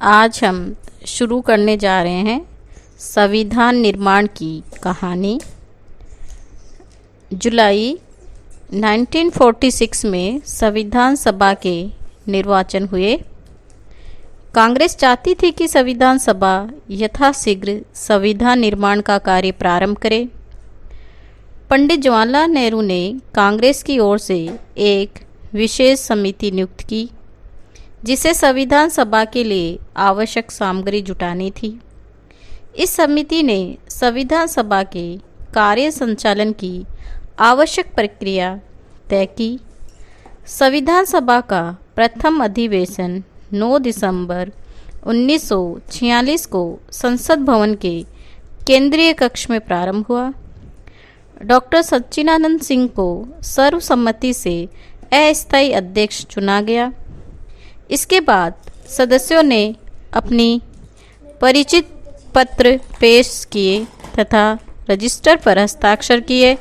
आज हम शुरू करने जा रहे हैं संविधान निर्माण की कहानी। जुलाई 1946 में संविधान सभा के निर्वाचन हुए। कांग्रेस चाहती थी कि संविधान सभा यथाशीघ्र संविधान निर्माण का कार्य प्रारंभ करे। पंडित जवाहरलाल नेहरू ने कांग्रेस की ओर से एक विशेष समिति नियुक्त की, जिसे संविधान सभा के लिए आवश्यक सामग्री जुटानी थी। इस समिति ने संविधान सभा के कार्य संचालन की आवश्यक प्रक्रिया तय की। संविधान सभा का प्रथम अधिवेशन 9 दिसंबर 1946 को संसद भवन के केंद्रीय कक्ष में प्रारंभ हुआ। डॉक्टर सच्चिदानंद सिंह को सर्वसम्मति से अस्थायी अध्यक्ष चुना गया। इसके बाद सदस्यों ने अपनी परिचित पत्र पेश किए तथा रजिस्टर पर हस्ताक्षर किए।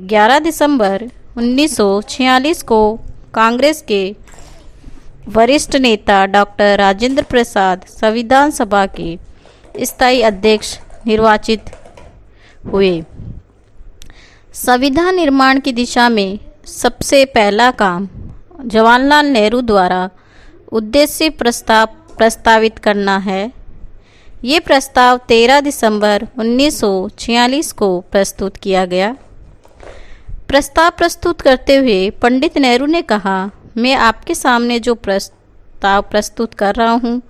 11 दिसंबर 1946 को कांग्रेस के वरिष्ठ नेता डॉक्टर राजेंद्र प्रसाद संविधान सभा के स्थायी अध्यक्ष निर्वाचित हुए। संविधान निर्माण की दिशा में सबसे पहला काम जवाहरलाल नेहरू द्वारा उद्देश्य प्रस्तावित करना है। ये प्रस्ताव 13 दिसंबर 1946 को प्रस्तुत किया गया। प्रस्ताव प्रस्तुत करते हुए पंडित नेहरू ने कहा, मैं आपके सामने जो प्रस्ताव प्रस्तुत कर रहा हूँ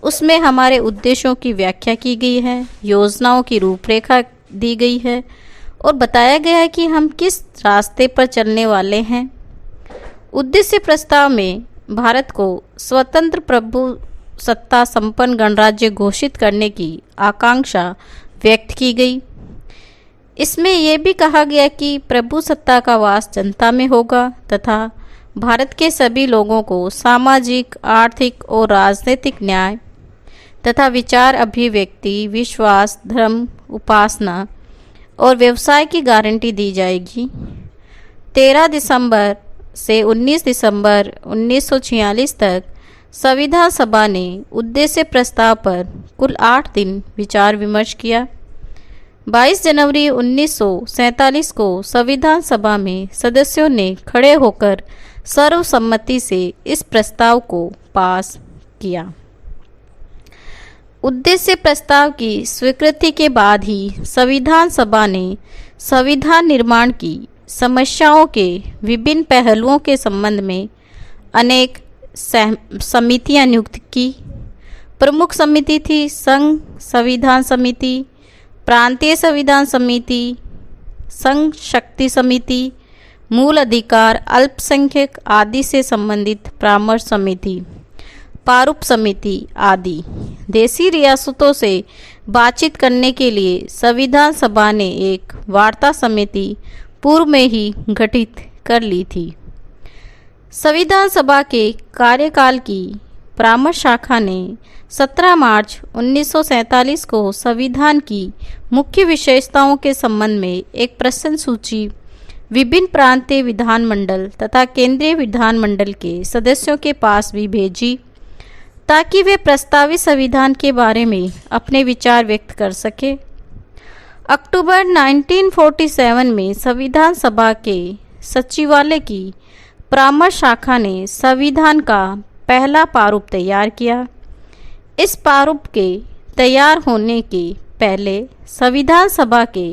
उसमें हमारे उद्देश्यों की व्याख्या की गई है, योजनाओं की रूपरेखा दी गई है और बताया गया है कि हम किस रास्ते पर चलने वाले हैं। उद्देश्य प्रस्ताव में भारत को स्वतंत्र प्रभु सत्ता संपन्न गणराज्य घोषित करने की आकांक्षा व्यक्त की गई। इसमें यह भी कहा गया कि प्रभु सत्ता का वास जनता में होगा तथा भारत के सभी लोगों को सामाजिक, आर्थिक और राजनीतिक न्याय तथा विचार अभिव्यक्ति, विश्वास, धर्म, उपासना और व्यवसाय की गारंटी दी जाएगी। 13 दिसंबर से 19 दिसंबर 1946 तक संविधान सभा ने उद्देश्य प्रस्ताव पर कुल 8 दिन विचार विमर्श किया। 22 जनवरी 1947 को संविधान सभा में सदस्यों ने खड़े होकर सर्वसम्मति से इस प्रस्ताव को पास किया। उद्देश्य प्रस्ताव की स्वीकृति के बाद ही संविधान सभा ने संविधान निर्माण की समस्याओं के विभिन्न पहलुओं के संबंध में अनेक समितियां नियुक्त की। प्रमुख समिति थी संघ संविधान समिति, प्रांतीय संविधान समिति, संघ शक्ति समिति, मूल अधिकार, अल्पसंख्यक आदि से संबंधित परामर्श समिति, प्रारूप समिति आदि। देशी रियासतों से बातचीत करने के लिए संविधान सभा ने एक वार्ता समिति पूर्व में ही गठित कर ली थी। संविधान सभा के कार्यकाल की परामर्श शाखा ने 17 मार्च 1947 को संविधान की मुख्य विशेषताओं के संबंध में एक प्रश्न सूची विभिन्न प्रांतीय विधानमंडल तथा केंद्रीय विधानमंडल के सदस्यों के पास भी भेजी, ताकि वे प्रस्तावित संविधान के बारे में अपने विचार व्यक्त कर सके। अक्टूबर 1947 में संविधान सभा के सचिवालय की परामर्श शाखा ने संविधान का पहला प्रारूप तैयार किया। इस प्रारूप के तैयार होने के पहले संविधान सभा के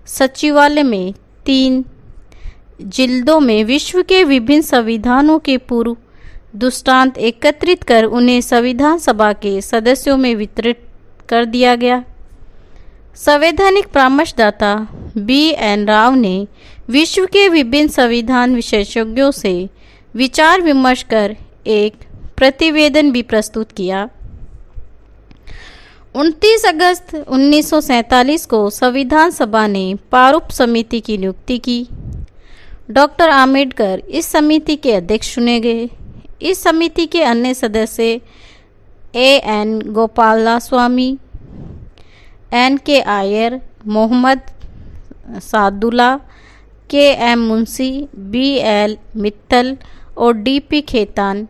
सचिवालय में 3 जिल्दों में विश्व के विभिन्न संविधानों के पूर्व दृष्टांत एकत्रित कर उन्हें संविधान सभा के सदस्यों में वितरित कर दिया गया। संवैधानिक परामर्शदाता B.N. राव ने विश्व के विभिन्न संविधान विशेषज्ञों से विचार विमर्श कर एक प्रतिवेदन भी प्रस्तुत किया। 29 अगस्त 1947 को संविधान सभा ने प्रारूप समिति की नियुक्ति की। डॉक्टर आम्बेडकर इस समिति के अध्यक्ष चुने गए। इस समिति के अन्य सदस्य A.N. गोपालास्वामी, N.K. आयर, मोहम्मद सादुल्ला, K.M. मुंशी, B.L. मित्तल और D.P. खेतान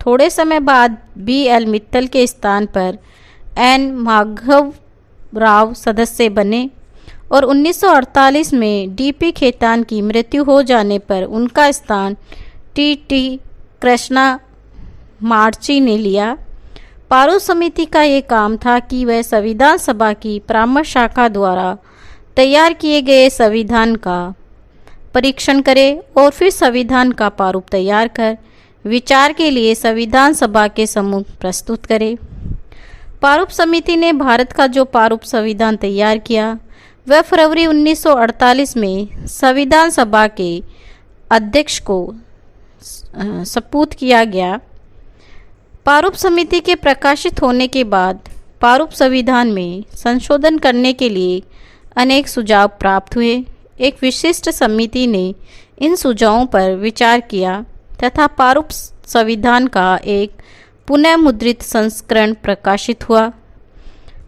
थोड़े समय बाद B.L. मित्तल के स्थान पर N. माधव राव सदस्य बने और 1948 में D.P. खेतान की मृत्यु हो जाने पर उनका स्थान T.T. कृष्णा मार्ची ने लिया। पारूप समिति का ये काम था कि वह संविधान सभा की परामर्श शाखा द्वारा तैयार किए गए संविधान का परीक्षण करे और फिर संविधान का प्रारूप तैयार कर विचार के लिए संविधान सभा के सम्मुख प्रस्तुत करे। प्रारूप समिति ने भारत का जो प्रारूप संविधान तैयार किया वह फरवरी 1948 में संविधान सभा के अध्यक्ष को सपुर्द किया गया। प्रारूप समिति के प्रकाशित होने के बाद प्रारूप संविधान में संशोधन करने के लिए अनेक सुझाव प्राप्त हुए। एक विशिष्ट समिति ने इन सुझावों पर विचार किया तथा प्रारूप संविधान का एक पुनः मुद्रित संस्करण प्रकाशित हुआ।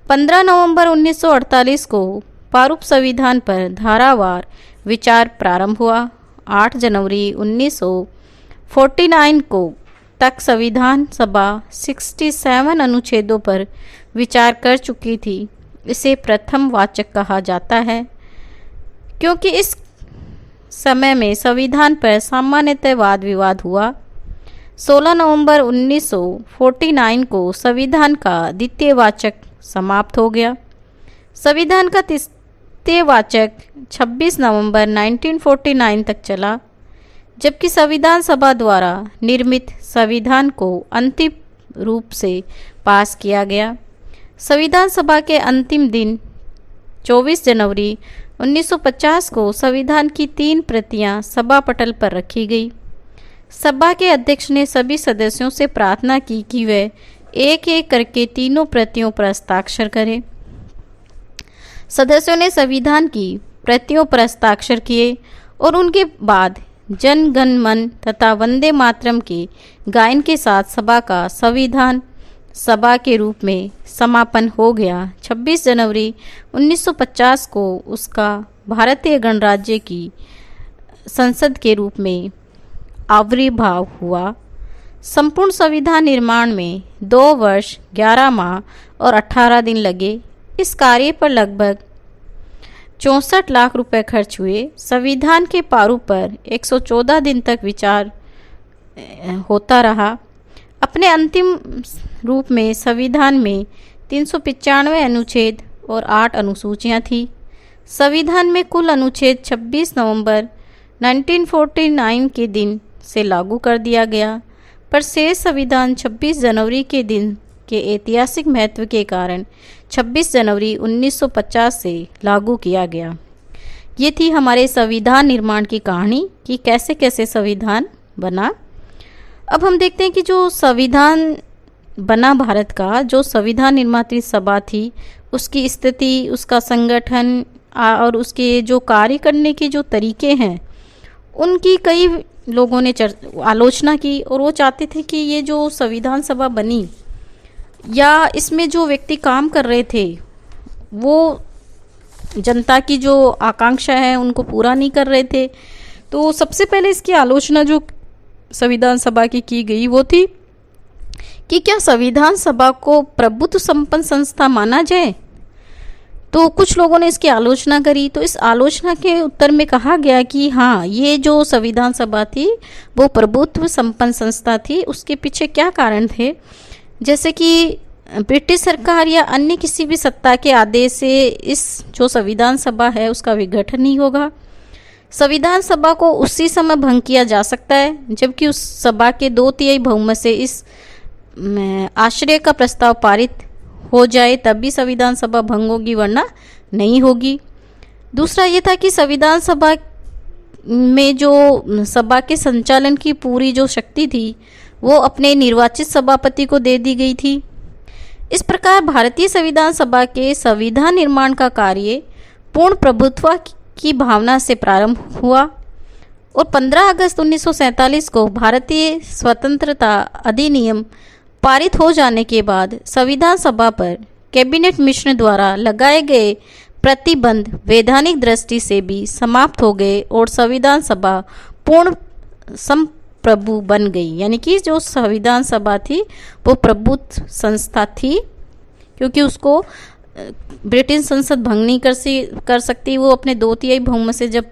15 नवंबर 1948 को प्रारूप संविधान पर धारावार विचार प्रारंभ हुआ। 8 जनवरी 1949 को तक संविधान सभा 67 अनुच्छेदों पर विचार कर चुकी थी। इसे प्रथम वाचक कहा जाता है क्योंकि इस समय में संविधान पर सामान्यतः वाद विवाद हुआ। 16 नवंबर 1949 को संविधान का द्वितीय वाचक समाप्त हो गया। संविधान का तृतीय वाचक 26 नवंबर 1949 तक चला, जबकि संविधान सभा द्वारा निर्मित संविधान को अंतिम रूप से पास किया गया। संविधान सभा के अंतिम दिन 24 जनवरी 1950 को संविधान की 3 प्रतियां सभा पटल पर रखी गई। सभा के अध्यक्ष ने सभी सदस्यों से प्रार्थना की कि वे एक एक करके तीनों प्रतियों पर हस्ताक्षर करें। सदस्यों ने संविधान की प्रतियों पर हस्ताक्षर किए और उनके बाद जन गण मन तथा वंदे मातरम के गायन के साथ सभा का संविधान सभा के रूप में समापन हो गया। 26 जनवरी 1950 को उसका भारतीय गणराज्य की संसद के रूप में आविर्भाव हुआ। संपूर्ण संविधान निर्माण में 2 वर्ष 11 माह और 18 दिन लगे। इस कार्य पर लगभग 64 लाख रुपए खर्च हुए। संविधान के प्रारूप पर 114 दिन तक विचार होता रहा। अपने अंतिम रूप में संविधान में 395 अनुच्छेद और 8 अनुसूचियां थी। संविधान में कुल अनुच्छेद 26 नवंबर 1949 के दिन से लागू कर दिया गया, पर शेष संविधान 26 जनवरी के दिन के ऐतिहासिक महत्व के कारण 26 जनवरी 1950 से लागू किया गया। ये थी हमारे संविधान निर्माण की कहानी कि कैसे कैसे संविधान बना। अब हम देखते हैं कि जो संविधान बना भारत का, जो संविधान निर्मात्री सभा थी, उसकी स्थिति, उसका संगठन और उसके जो कार्य करने के जो तरीके हैं, उनकी कई लोगों ने आलोचना की और वो चाहते थे कि ये जो संविधान सभा बनी या इसमें जो व्यक्ति काम कर रहे थे वो जनता की जो आकांक्षा है उनको पूरा नहीं कर रहे थे। तो सबसे पहले इसकी आलोचना जो संविधान सभा की गई वो थी कि क्या संविधान सभा को प्रभुत्व संपन्न संस्था माना जाए। तो कुछ लोगों ने इसकी आलोचना करी। तो इस आलोचना के उत्तर में कहा गया कि हाँ, ये जो संविधान सभा थी वो प्रभुत्व संपन्न संस्था थी। उसके पीछे क्या कारण थे, जैसे कि ब्रिटिश सरकार या अन्य किसी भी सत्ता के आदेश से इस जो संविधान सभा है उसका विघटन नहीं होगा। संविधान सभा को उसी समय भंग किया जा सकता है जबकि उस सभा के 2/3 बहुमत से इस आश्रय का प्रस्ताव पारित हो जाए, तभी संविधान सभा भंग होगी, वरना नहीं होगी। दूसरा ये था कि संविधान सभा में जो सभा के संचालन की पूरी जो शक्ति थी वो अपने निर्वाचित सभापति को दे दी गई थी। इस प्रकार भारतीय संविधान सभा के संविधान निर्माण का कार्य पूर्ण प्रभुत्व की भावना से प्रारंभ हुआ और 15 अगस्त 1947 को भारतीय स्वतंत्रता अधिनियम पारित हो जाने के बाद संविधान सभा पर कैबिनेट मिशन द्वारा लगाए गए प्रतिबंध वैधानिक दृष्टि से भी समाप्त हो गए और संविधान सभा पूर्ण प्रभु बन गई, यानी कि जो संविधान सभा थी वो प्रभुत्व संस्था थी, क्योंकि उसको ब्रिटिश संसद भंग नहीं कर सकती। वो अपने 2/3 बहुमत से जब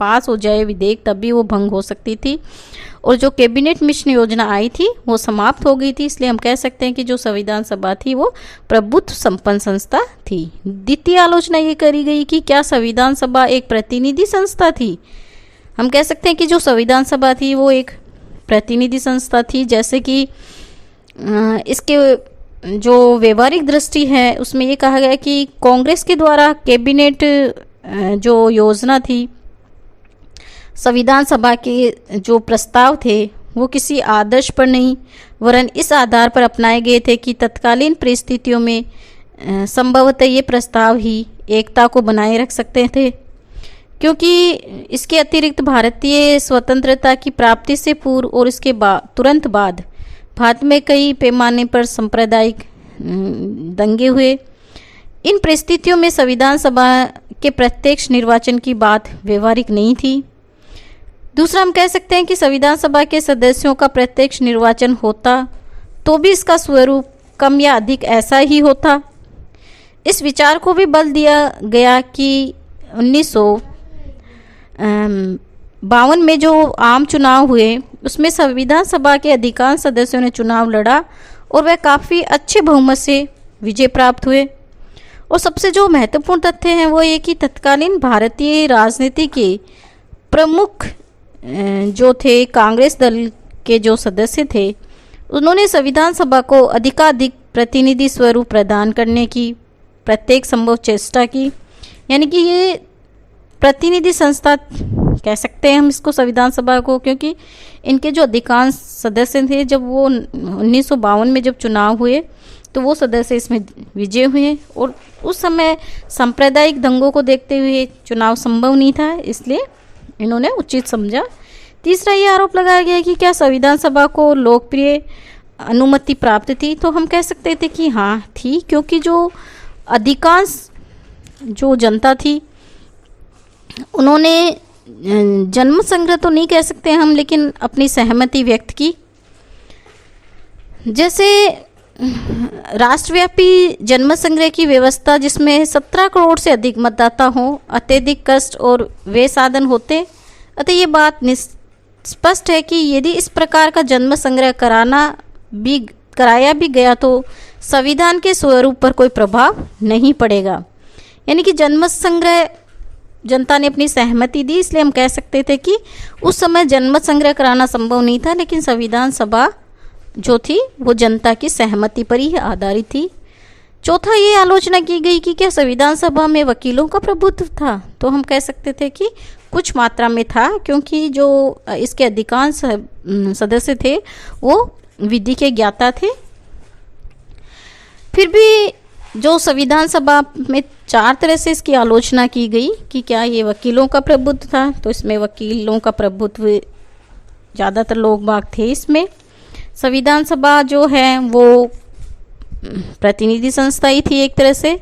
पास हो जाए विधेयक तभी वो भंग हो सकती थी। और जो कैबिनेट मिशन योजना आई थी वो समाप्त हो गई थी। इसलिए हम कह सकते हैं कि जो संविधान सभा थी वो प्रभुत्व संपन्न संस्था थी। द्वितीय आलोचना ये करी गई कि क्या संविधान सभा एक प्रतिनिधि संस्था थी। हम कह सकते हैं कि जो संविधान सभा थी वो एक प्रतिनिधि संस्था थी। जैसे कि इसके जो व्यवहारिक दृष्टि है उसमें ये कहा गया कि कांग्रेस के द्वारा कैबिनेट जो योजना थी, संविधान सभा के जो प्रस्ताव थे वो किसी आदर्श पर नहीं वरन इस आधार पर अपनाए गए थे कि तत्कालीन परिस्थितियों में संभवतः ये प्रस्ताव ही एकता को बनाए रख सकते थे, क्योंकि इसके अतिरिक्त भारतीय स्वतंत्रता की प्राप्ति से पूर्व और इसके तुरंत बाद भारत में कई पैमाने पर सांप्रदायिक दंगे हुए। इन परिस्थितियों में संविधान सभा के प्रत्यक्ष निर्वाचन की बात व्यवहारिक नहीं थी। दूसरा, हम कह सकते हैं कि संविधान सभा के सदस्यों का प्रत्यक्ष निर्वाचन होता तो भी इसका स्वरूप कम या अधिक ऐसा ही होता। इस विचार को भी बल दिया गया कि 1952 में जो आम चुनाव हुए उसमें संविधान सभा के अधिकांश सदस्यों ने चुनाव लड़ा और वह काफ़ी अच्छे बहुमत से विजय प्राप्त हुए। और सबसे जो महत्वपूर्ण तथ्य हैं वो ये कि तत्कालीन भारतीय राजनीति के प्रमुख जो थे कांग्रेस दल के जो सदस्य थे उन्होंने संविधान सभा को अधिकाधिक प्रतिनिधि स्वरूप प्रदान करने की प्रत्येक संभव चेष्टा की। यानी कि ये प्रतिनिधि संस्था कह सकते हैं हम इसको संविधान सभा को, क्योंकि इनके जो अधिकांश सदस्य थे जब वो 1952 में जब चुनाव हुए तो वो सदस्य इसमें विजय हुए। और उस समय सांप्रदायिक दंगों को देखते हुए चुनाव संभव नहीं था, इसलिए इन्होंने उचित समझा। तीसरा, ये आरोप लगाया गया कि क्या संविधान सभा को लोकप्रिय अनुमति प्राप्त थी। तो हम कह सकते थे कि हाँ थी, क्योंकि जो अधिकांश जो जनता थी उन्होंने जन्म संग्रह तो नहीं कह सकते हम, लेकिन अपनी सहमति व्यक्त की। जैसे राष्ट्रव्यापी जन्म संग्रह की व्यवस्था जिसमें 17 करोड़ से अधिक मतदाता हों, अत्यधिक कष्ट और वे साधन होते। अतः ये बात स्पष्ट है कि यदि इस प्रकार का जन्म संग्रह कराया भी गया तो संविधान के स्वरूप पर कोई प्रभाव नहीं पड़ेगा। यानी कि जन्म संग्रह जनता ने अपनी सहमति दी, इसलिए हम कह सकते थे कि उस समय जन्म संग्रह कराना संभव नहीं था, लेकिन संविधान सभा जो थी वो जनता की सहमति पर ही आधारित थी। चौथा, ये आलोचना की गई कि क्या संविधान सभा में वकीलों का प्रभुत्व था। तो हम कह सकते थे कि कुछ मात्रा में था, क्योंकि जो इसके अधिकांश सदस्य थे वो विधि के ज्ञाता थे। फिर भी जो संविधान सभा में 4 तरह से इसकी आलोचना की गई कि क्या ये वकीलों का प्रभुत्व था। तो इसमें वकीलों का प्रभुत्व ज़्यादातर लोग बाग थे। इसमें संविधान सभा जो है वो प्रतिनिधि संस्था ही थी एक तरह से।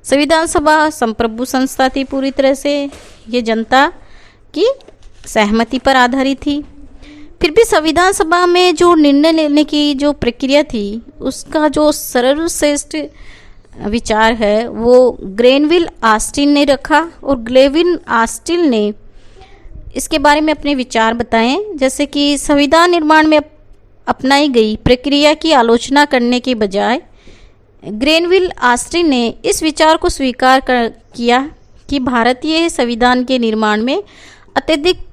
संविधान सभा संप्रभु संस्था थी पूरी तरह से, ये जनता की सहमति पर आधारित थी। फिर भी संविधान सभा में जो निर्णय लेने की जो प्रक्रिया थी उसका जो सर्वश्रेष्ठ विचार है वो ग्रेनविल ऑस्टिन ने रखा, और ग्लेविन ऑस्टिन ने इसके बारे में अपने विचार बताएं। जैसे कि संविधान निर्माण में अपनाई गई प्रक्रिया की आलोचना करने के बजाय ग्रेनविल ऑस्टिन ने इस विचार को स्वीकार किया कि भारतीय संविधान के निर्माण में अत्यधिक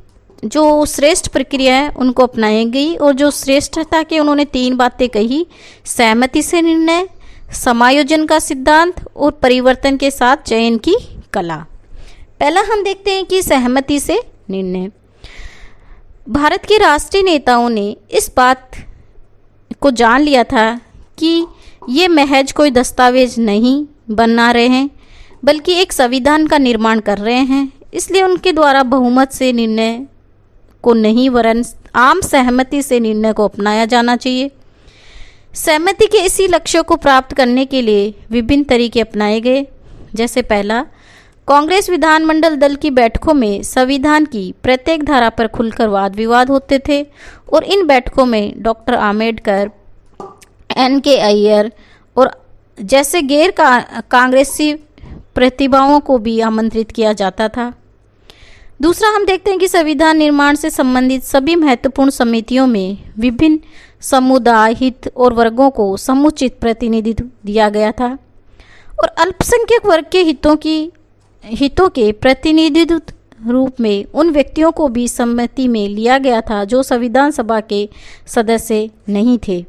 जो श्रेष्ठ प्रक्रिया है उनको अपनाई गई, और जो श्रेष्ठता के उन्होंने 3 बातें कही: सहमति से निर्णय, समायोजन का सिद्धांत और परिवर्तन के साथ चयन की कला। पहला हम देखते हैं कि सहमति से निर्णय। भारत के राष्ट्रीय नेताओं ने इस बात को जान लिया था कि ये महज कोई दस्तावेज नहीं बना रहे हैं, बल्कि एक संविधान का निर्माण कर रहे हैं। इसलिए उनके द्वारा बहुमत से निर्णय को नहीं वरन आम सहमति से निर्णय को अपनाया जाना चाहिए। सहमति के इसी लक्ष्य को प्राप्त करने के लिए विभिन्न तरीके अपनाए गए। जैसे पहला, कांग्रेस विधानमंडल दल की बैठकों में संविधान की प्रत्येक धारा पर खुलकर वाद विवाद होते थे और इन बैठकों में डॉक्टर आम्बेडकर, N.K. अय्यर और जैसे गैर कांग्रेसी प्रतिभाओं को भी आमंत्रित किया जाता था। दूसरा, हम देखते हैं कि संविधान निर्माण से संबंधित सभी महत्वपूर्ण समितियों में विभिन्न समुदाय, हित और वर्गों को समुचित प्रतिनिधित्व दिया गया था और अल्पसंख्यक वर्ग के हितों के प्रतिनिधित्व रूप में उन व्यक्तियों को भी सम्मति में लिया गया था जो संविधान सभा के सदस्य नहीं थे।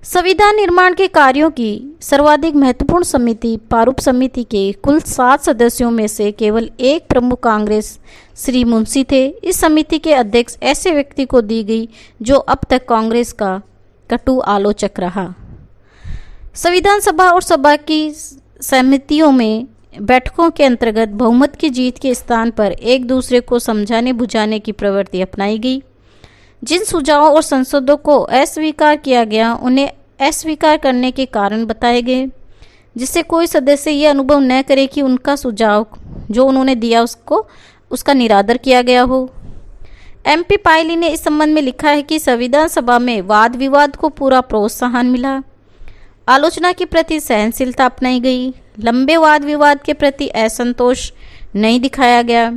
संविधान निर्माण के कार्यों की सर्वाधिक महत्वपूर्ण समिति प्रारूप समिति के कुल 7 सदस्यों में से केवल एक प्रमुख कांग्रेस श्री मुंशी थे। इस समिति के अध्यक्ष ऐसे व्यक्ति को दी गई जो अब तक कांग्रेस का कटु आलोचक रहा। संविधान सभा और सभा की समितियों में बैठकों के अंतर्गत बहुमत की जीत के स्थान पर एक दूसरे को समझाने बुझाने की प्रवृत्ति अपनाई गई। जिन सुझावों और संसदों को अस्वीकार किया गया उन्हें अस्वीकार करने के कारण बताए गए, जिससे कोई सदस्य ये अनुभव न करे कि उनका सुझाव जो उन्होंने दिया उसका निरादर किया गया हो। MP पायली ने इस संबंध में लिखा है कि संविधान सभा में वाद विवाद को पूरा प्रोत्साहन मिला, आलोचना के प्रति सहनशीलता अपनाई गई, लंबे वाद विवाद के प्रति असंतोष नहीं दिखाया गया,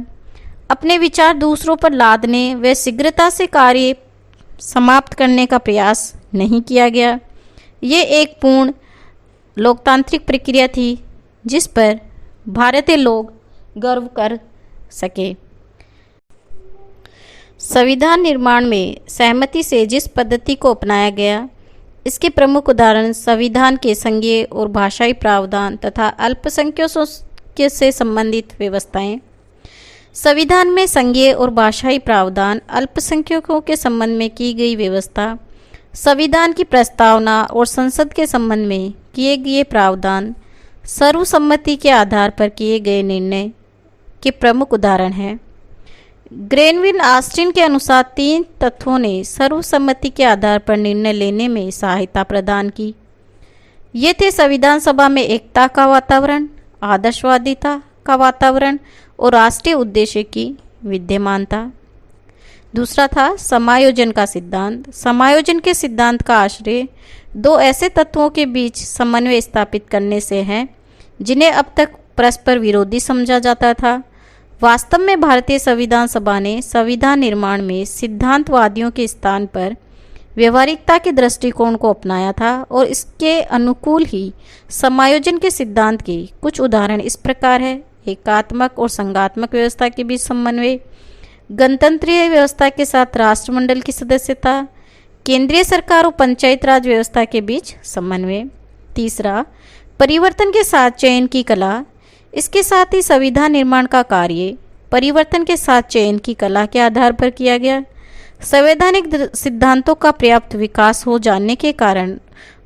अपने विचार दूसरों पर लादने व शीघ्रता से कार्य समाप्त करने का प्रयास नहीं किया गया। ये एक पूर्ण लोकतांत्रिक प्रक्रिया थी जिस पर भारतीय लोग गर्व कर सके। संविधान निर्माण में सहमति से जिस पद्धति को अपनाया गया, इसके प्रमुख उदाहरण संविधान के संघीय और भाषाई प्रावधान तथा अल्पसंख्यकों से संबंधित व्यवस्थाएं। संविधान में संघीय और भाषाई प्रावधान, अल्पसंख्यकों के संबंध में की गई व्यवस्था, संविधान की प्रस्तावना और संसद के संबंध में किए गए प्रावधान सर्वसम्मति के आधार पर किए गए निर्णय के प्रमुख उदाहरण हैं। ग्रेनविल ऑस्टिन के अनुसार 3 तत्वों ने सर्वसम्मति के आधार पर निर्णय लेने में सहायता प्रदान की। ये थे संविधान सभा में एकता का वातावरण, आदर्शवादिता का वातावरण और राष्ट्रीय उद्देश्य की विद्यमानता। दूसरा था समायोजन का सिद्धांत। समायोजन के सिद्धांत का आश्रय 2 ऐसे तत्वों के बीच समन्वय स्थापित करने से है जिन्हें अब तक परस्पर विरोधी समझा जाता था। वास्तव में भारतीय संविधान सभा ने संविधान निर्माण में सिद्धांतवादियों के स्थान पर व्यवहारिकता के दृष्टिकोण को अपनाया था और इसके अनुकूल ही समायोजन के सिद्धांत के कुछ उदाहरण इस प्रकार है: एकात्मक और संघात्मक व्यवस्था के बीच समन्वय, गणतंत्रीय व्यवस्था के साथ राष्ट्रमंडल की सदस्यता, केंद्रीय सरकार और पंचायत राज व्यवस्था के बीच समन्वय। तीसरा, परिवर्तन के साथ चयन की कला। इसके साथ ही संविधान निर्माण का कार्य परिवर्तन के साथ चयन की कला के आधार पर किया गया। संवैधानिक सिद्धांतों का पर्याप्त विकास हो जाने के कारण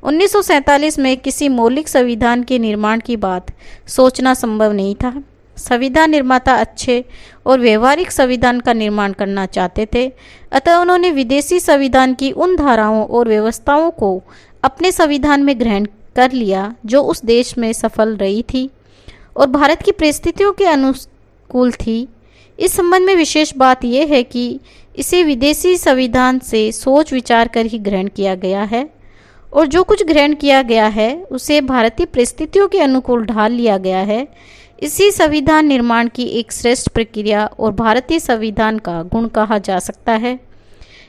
1947 में किसी मौलिक संविधान के निर्माण की बात सोचना संभव नहीं था। संविधान निर्माता अच्छे और व्यवहारिक संविधान का निर्माण करना चाहते थे, अतः उन्होंने विदेशी संविधान की उन धाराओं और व्यवस्थाओं को अपने संविधान में ग्रहण कर लिया जो उस देश में सफल रही थी और भारत की परिस्थितियों के अनुकूल थी। इस संबंध में विशेष बात यह है कि इसे विदेशी संविधान से सोच विचार कर ही ग्रहण किया गया है और जो कुछ ग्रहण किया गया है उसे भारतीय परिस्थितियों के अनुकूल ढाल लिया गया है। इसी संविधान निर्माण की एक श्रेष्ठ प्रक्रिया और भारतीय संविधान का गुण कहा जा सकता है।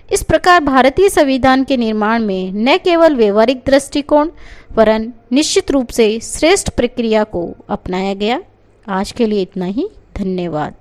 इस प्रकार भारतीय संविधान के निर्माण में न केवल व्यवहारिक दृष्टिकोण वरन निश्चित रूप से श्रेष्ठ प्रक्रिया को अपनाया गया। आज के लिए इतना ही। धन्यवाद।